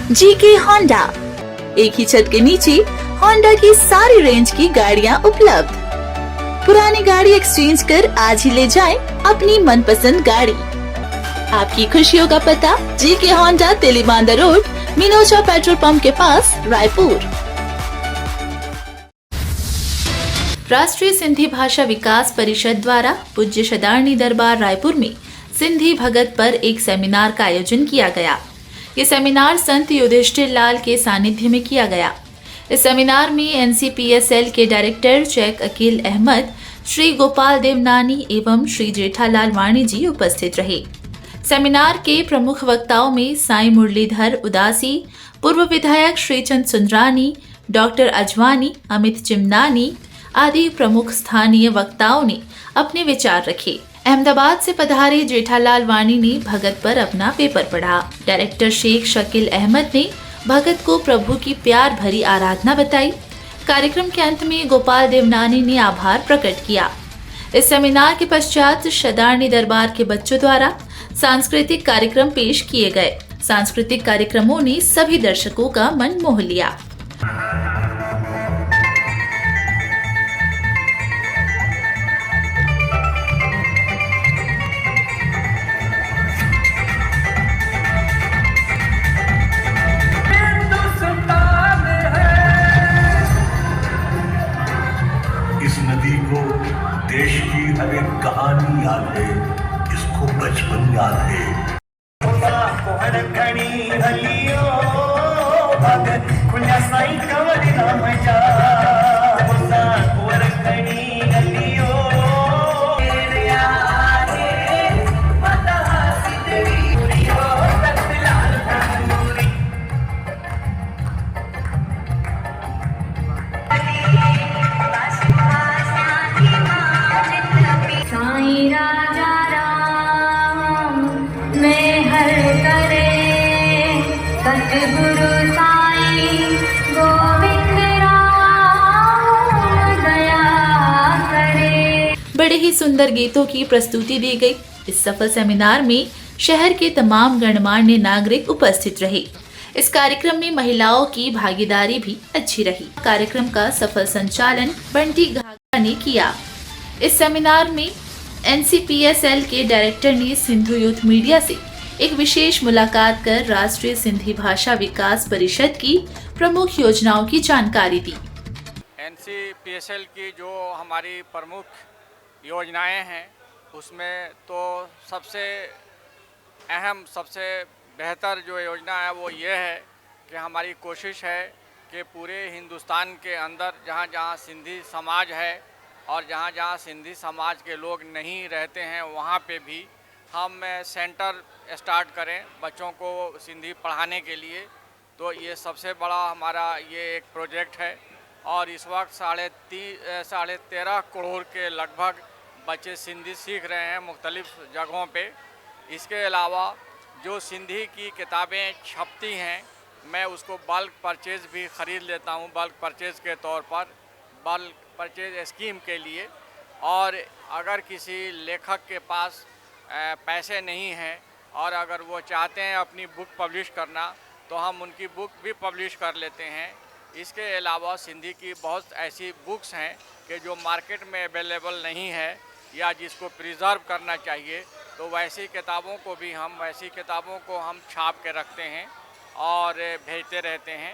GK Honda, एक ही छत के नीचे होंडा की सारी रेंज की गाड़ियां उपलब्ध। पुरानी गाड़ी एक्सचेंज कर आज ही ले जाएं अपनी मनपसंद गाड़ी। आपकी खुशियों का पता GK Honda, Telibandha road, Minocha petrol pump के पास, रायपुर। राष्ट्रीय सिंधी भाषा विकास परिषद द्वारा पूज्य शदारनी दरबार रायपुर में सिंधी भगत पर एक सेमिनार का आयोजन किया गया। ये सेमिनार संत युधिष्ठिर लाल के सानिध्य में किया गया। इस सेमिनार में एनसीपीएसएल के डायरेक्टर चेक अकील अहमद, श्री गोपाल देवनानी एवं श्री जेठालाल वाणी जी उपस्थित रहे। सेमिनार के प्रमुख वक्ताओं में साईं मुरलीधर उदासी, पूर्व विधायक श्रीचंद सुंदरानी, डॉक्टर अजवानी, अमित चिमनानी आदि प्रमुख स्थानीय वक्ताओं ने अपने विचार रखे। अहमदाबाद से पधारे जेठालाल वाणी ने भगत पर अपना पेपर पढ़ा। डायरेक्टर शेख शकील अहमद ने भगत को प्रभु की प्यार भरी आराधना बताई। कार्यक्रम के अंत में गोपाल देवनानी ने आभार प्रकट किया। इस सेमिनार के पश्चात शदारनी दरबार के बच्चों द्वारा सांस्कृतिक कार्यक्रम पेश किए गए। सांस्कृतिक कार्यक्रमों ने सभी दर्शकों का मन मोह लिया। इस नदी को देश की हर एक कहानी याद है, इसको बचपन याद है। बड़े ही सुंदर गीतों की प्रस्तुति दी गई। इस सफल सेमिनार में शहर के तमाम गणमान्य नागरिक उपस्थित रहे। इस कार्यक्रम में महिलाओं की भागीदारी भी अच्छी रही। कार्यक्रम का सफल संचालन बंटी घाघरा ने किया। इस सेमिनार में एनसीपीएसएल के डायरेक्टर ने सिंधु यूथ मीडिया से एक विशेष मुलाकात कर राष्ट्रीय सिंधी भाषा विकास परिषद की प्रमुख योजनाओं की जानकारी दी। एनसीपीएसएल की जो हमारी प्रमुख योजनाएं हैं उसमें तो सबसे अहम, सबसे बेहतर जो योजना है वो ये है कि हमारी कोशिश है कि पूरे हिंदुस्तान के अंदर जहाँ जहाँ सिंधी समाज है और जहाँ जहाँ सिंधी समाज के लोग नहीं रहते हैं वहाँ पे भी हम सेंटर स्टार्ट करें बच्चों को सिंधी पढ़ाने के लिए। तो ये सबसे बड़ा हमारा ये एक प्रोजेक्ट है और इस वक्त 13.5 करोड़ के लगभग बच्चे सिंधी सीख रहे हैं मुख्तलिफ जगहों पे। इसके अलावा जो सिंधी की किताबें छपती हैं मैं उसको बल्क परचेज़ भी ख़रीद लेता हूँ, बल्क परचेज़ के तौर पर, बल्क परचेज़ स्कीम के लिए। और अगर किसी लेखक के पास पैसे नहीं हैं और अगर वो चाहते हैं अपनी बुक पब्लिश करना तो हम उनकी बुक भी पब्लिश कर लेते हैं। इसके अलावा सिंधी की बहुत ऐसी बुक्स हैं कि जो मार्केट में अवेलेबल नहीं है या जिसको प्रिजर्व करना चाहिए, तो वैसी किताबों को हम छाप के रखते हैं और भेजते रहते हैं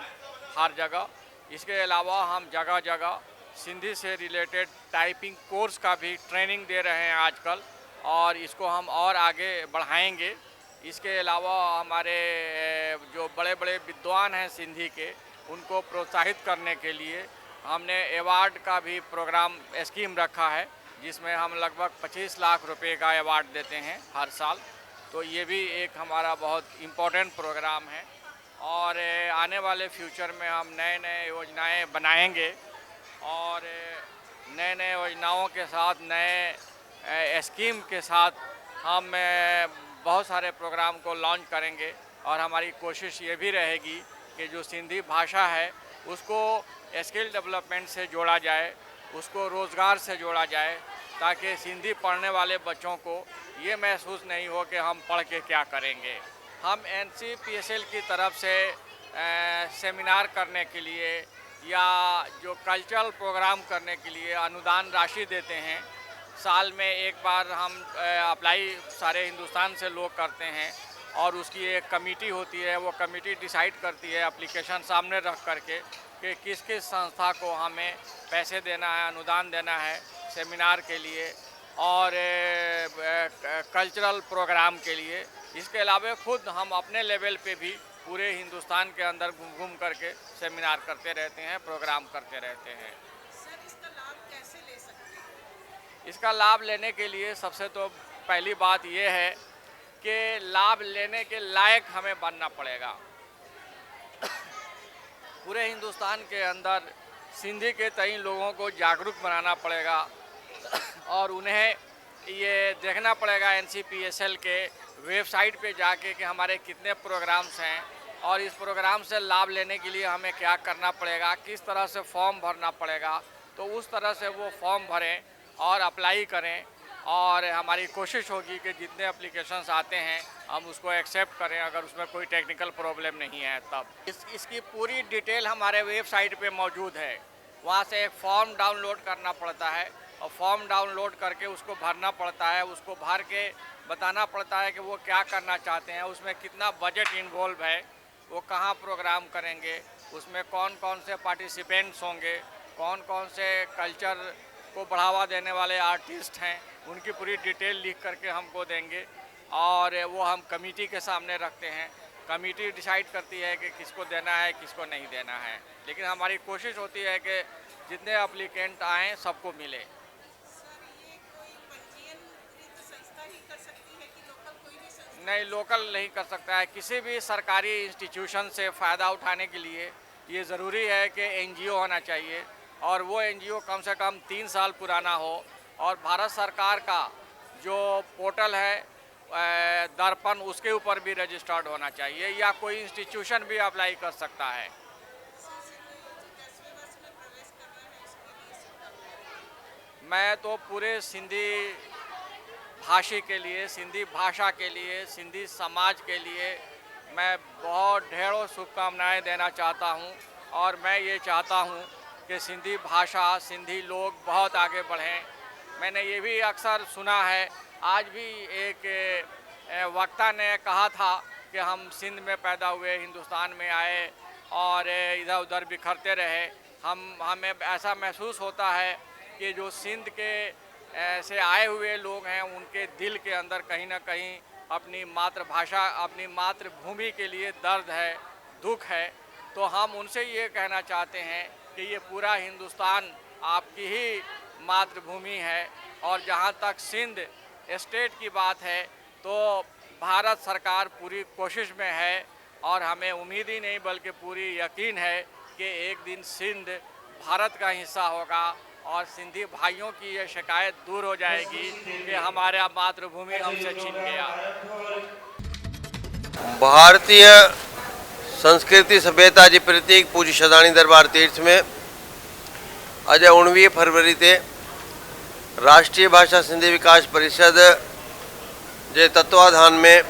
हर जगह। इसके अलावा हम जगह जगह सिंधी से रिलेटेड टाइपिंग कोर्स का भी ट्रेनिंग दे रहे हैं आजकल और इसको हम और आगे बढ़ाएंगे। इसके अलावा हमारे जो बड़े बड़े विद्वान हैं सिंधी के, उनको प्रोत्साहित करने के लिए हमने अवार्ड का भी प्रोग्राम स्कीम रखा है जिसमें हम लगभग 25 लाख रुपए का अवार्ड देते हैं हर साल। तो ये भी एक हमारा बहुत इम्पोर्टेंट प्रोग्राम है और आने वाले फ्यूचर में हम नए नए योजनाएं बनाएंगे और नए नए योजनाओं के साथ, नए स्कीम के साथ हम बहुत सारे प्रोग्राम को लॉन्च करेंगे। और हमारी कोशिश ये भी रहेगी कि जो सिंधी भाषा है उसको स्किल डेवलपमेंट से जोड़ा जाए, उसको रोज़गार से जोड़ा जाए, ताकि सिंधी पढ़ने वाले बच्चों को ये महसूस नहीं हो कि हम पढ़ के क्या करेंगे। हम एनसीपीएसएल की तरफ से सेमिनार करने के लिए या जो कल्चरल प्रोग्राम करने के लिए अनुदान राशि देते हैं। साल में एक बार हम अप्लाई सारे हिंदुस्तान से लोग करते हैं और उसकी एक कमेटी होती है। वो कमेटी डिसाइड करती है एप्लीकेशन सामने रख करके कि किस किस संस्था को हमें पैसे देना है, अनुदान देना है सेमिनार के लिए और कल्चरल प्रोग्राम के लिए। इसके अलावा खुद हम अपने लेवल पे भी पूरे हिंदुस्तान के अंदर घूम घूम करके सेमिनार करते रहते हैं, प्रोग्राम करते रहते हैं। सर, इसका लाभ कैसे ले सकते हैं? इसका लाभ लेने के लिए सबसे तो पहली बात ये है कि लाभ लेने के लायक हमें बनना पड़ेगा। पूरे हिंदुस्तान के अंदर सिंधी के तई लोगों को जागरूक बनाना पड़ेगा और उन्हें ये देखना पड़ेगा NCPSL के वेबसाइट पे जाके कि हमारे कितने प्रोग्राम्स हैं और इस प्रोग्राम से लाभ लेने के लिए हमें क्या करना पड़ेगा, किस तरह से फॉर्म भरना पड़ेगा। तो उस तरह से वो फॉर्म भरें और अप्लाई करें और हमारी कोशिश होगी कि जितने एप्लीकेशंस आते हैं हम उसको एक्सेप्ट करें, अगर उसमें कोई टेक्निकल प्रॉब्लम नहीं है तब। इसकी पूरी डिटेल हमारे वेबसाइट पे मौजूद है। वहाँ से एक फॉर्म डाउनलोड करना पड़ता है और फॉर्म डाउनलोड करके उसको भरना पड़ता है। उसको भर के बताना पड़ता है कि वो क्या करना चाहते हैं, उसमें कितना बजट इन्वॉल्व है, वो कहाँ प्रोग्राम करेंगे, उसमें कौन कौन से पार्टिसिपेंट्स होंगे, कौन कौन से कल्चर को बढ़ावा देने वाले आर्टिस्ट हैं, उनकी पूरी डिटेल लिख करके हमको देंगे और वो हम कमेटी के सामने रखते हैं। कमेटी डिसाइड करती है कि किसको देना है, किसको नहीं देना है। लेकिन हमारी कोशिश होती है कि जितने एप्लीकेंट आएँ सबको मिले। सर, ये कोई पंजीयनकृत संस्था ही कर सकती है कि लोकल कोई भी संस्था? नहीं, लोकल नहीं कर सकता है। किसी भी सरकारी इंस्टीट्यूशन से फ़ायदा उठाने के लिए ये ज़रूरी है कि NGO होना चाहिए और वो NGO कम से कम 3 साल पुराना हो और भारत सरकार का जो पोर्टल है दर्पण, उसके ऊपर भी रजिस्टर्ड होना चाहिए या कोई इंस्टीट्यूशन भी अप्लाई कर सकता है। मैं तो पूरे सिंधी भाषी के लिए, सिंधी भाषा के लिए, सिंधी समाज के लिए मैं बहुत ढेरों शुभकामनाएं देना चाहता हूं और मैं ये चाहता हूं कि सिंधी भाषा, सिंधी लोग बहुत आगे बढ़ें। मैंने ये भी अक्सर सुना है, आज भी एक वक्ता ने कहा था कि हम सिंध में पैदा हुए, हिंदुस्तान में आए और इधर उधर बिखरते रहे। हमें ऐसा महसूस होता है कि जो सिंध के से आए हुए लोग हैं उनके दिल के अंदर कहीं ना कहीं अपनी मातृभाषा, अपनी मातृभूमि के लिए दर्द है, दुख है। तो हम उनसे ये कहना चाहते हैं कि ये पूरा हिंदुस्तान आपकी ही मातृभूमि है और जहाँ तक सिंध स्टेट की बात है तो भारत सरकार पूरी कोशिश में है और हमें उम्मीद ही नहीं बल्कि पूरी यकीन है कि एक दिन सिंध भारत का हिस्सा होगा और सिंधी भाइयों की ये शिकायत दूर हो जाएगी कि हमारा मातृभूमि हमसे छिन गया। भारतीय संस्कृति सभ्यता जी प्रतीक पूज्य सदानी दरबार तीर्थ में अज 19 फरवरी ते राष्ट्रीय भाषा सिंधी विकास परिषद जे तत्वाधान में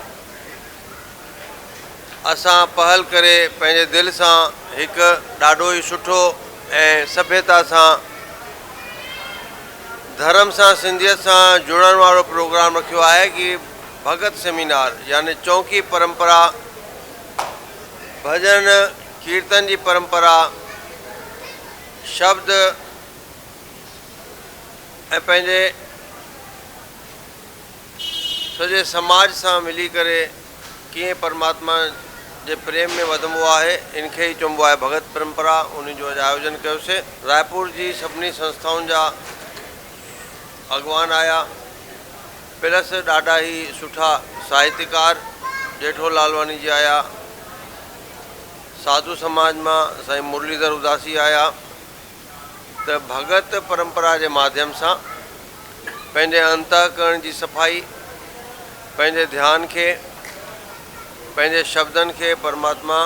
असां पहल करे पंहिंजे दिल सां हिकु ॾाढो ई सुठो ऐं सभ्यता सां धर्म सां सिंधियत सां जुड़ण वारो प्रोग्राम रखियो आहे कि भगत सेमिनार यानी चौकी परंपरा, भजन कीर्तन जी परंपरा, शब्द ऐं पंहिंजे सॼे समाज सां मिली करे कीअं परमात्मा जे प्रेम में वधंबो आहे, इनखे ई चइबो आहे भगत परंपरा। उन जो आयोजन कयोसीं। रायपुर जी सभिनी संस्थाउनि जा अॻवान आया, प्लस ॾाढा ई सुठा साहित्यकार जेठो लालवानी जी आया, साधु समाज मां साईं मुरलीधर उदासी आया। त भगत परंपरा जे माध्यम सां पंहिंजे अंतःकरण जी सफ़ाई, पंहिंजे ध्यान खे, पंहिंजे शब्दनि खे परमात्मा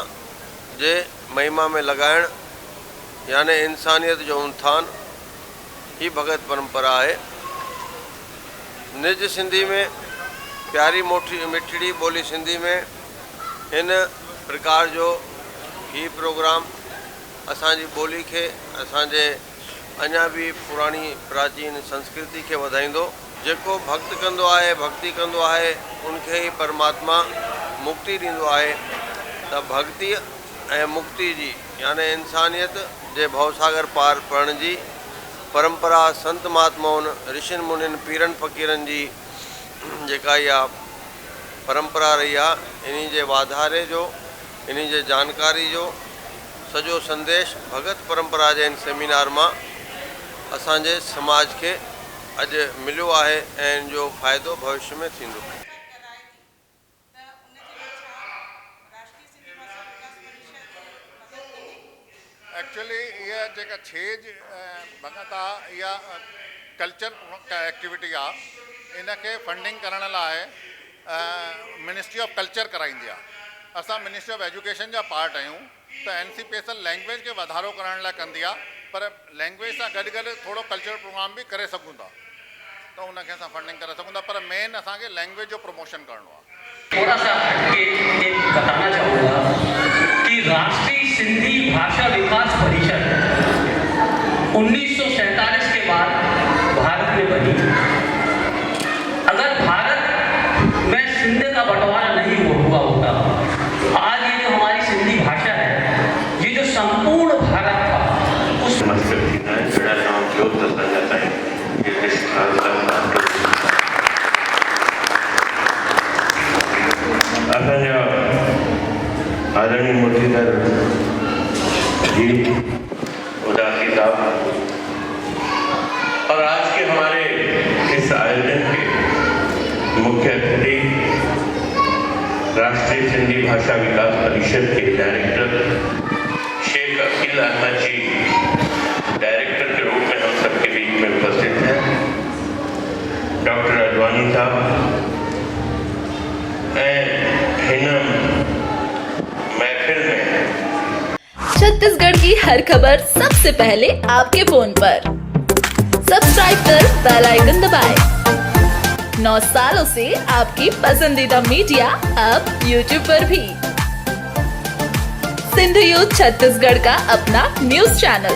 जे महिमा में लॻाइण यानी इंसानियत जो उत्थान ही भगत परंपरा आहे। निज सिंधी में, प्यारी मोटी मिठड़ी ॿोली सिंधी में हिन प्रकार जो ही प्रोग्राम असांजी ॿोली खे, असांजे अञा बि पुराणी प्राचीन संस्कृति खे वधाईंदो। जेको भक्त कंदो आहे, भक्ति कंदो आहे, उनखे ई परमात्मा मुक्ति ॾींदो आहे। त भक्ति ऐं मुक्ति जी यानी इंसानियत जे भवसागर पार पढ़ण जी परंपरा संत महात्माउनि, ऋषिनि मुनिनि, पीरनि फ़क़ीरनि जी जेका इहा परंपरा रही आहे, इन जे वाधारे जो, इन जे जानकारी जो सॼो संदेश भगत परंपरा जे इन सेमिनार मां असांजे समाज खे अॼु मिलियो आहे ऐं इन जो फ़ाइदो भविष्य में थींदो। एक्चुअली इहा जेका छेज भगत आहे, इहा कल्चर एक्टिविटी आहे। इनखे फंडिंग करण लाइ मिनिस्ट्री ऑफ कल्चर कराईंदी आहे। असां मिनिस्ट्री ऑफ एजुकेशन जा पार्ट आहियूं। त NCPSL लैंग्वेज खे वधारो करण लाइ कंदी आहे, पर लैंग्वेज सां गॾु गॾु थोरो कल्चरल प्रोग्राम बि करे सघूं था, त उनखे असां फंडिंग करे सघूं था। पर मेन असांखे लैंग्वेज जो प्रमोशन करणो आहे। थोड़ा सा हटके एक बताना चाहूँगा कि राष्ट्रीय सिंधी भाषा विकास परिषद 1947 के बाद भारत में बनी। अगर भारत में सिंध का बंटवारा नहीं हुआ होता, आज ये जो हमारी सिंधी भाषा है, ये जो संपूर्ण भारत था उस असांजा आदरणीय मुरलीधर जी उदासी साहब और आज के हमारे इस आयोजन के मुख्य अतिथि राष्ट्रीय सिंधी भाषा विकास परिषद के डायरेक्टर शेख अकील अहमद जी डायरेक्टर के रूप में हम सबके बीच में उपस्थित हैं। डॉक्टर अडवाणी साहब महफिल में छत्तीसगढ़ की हर खबर सबसे पहले आपके फोन पर। सब्सक्राइब कर बेल आइकन दबाएं। 9 सालों से आपकी पसंदीदा मीडिया अब YouTube पर भी। सिंध यूथ छत्तीसगढ़ का अपना न्यूज चैनल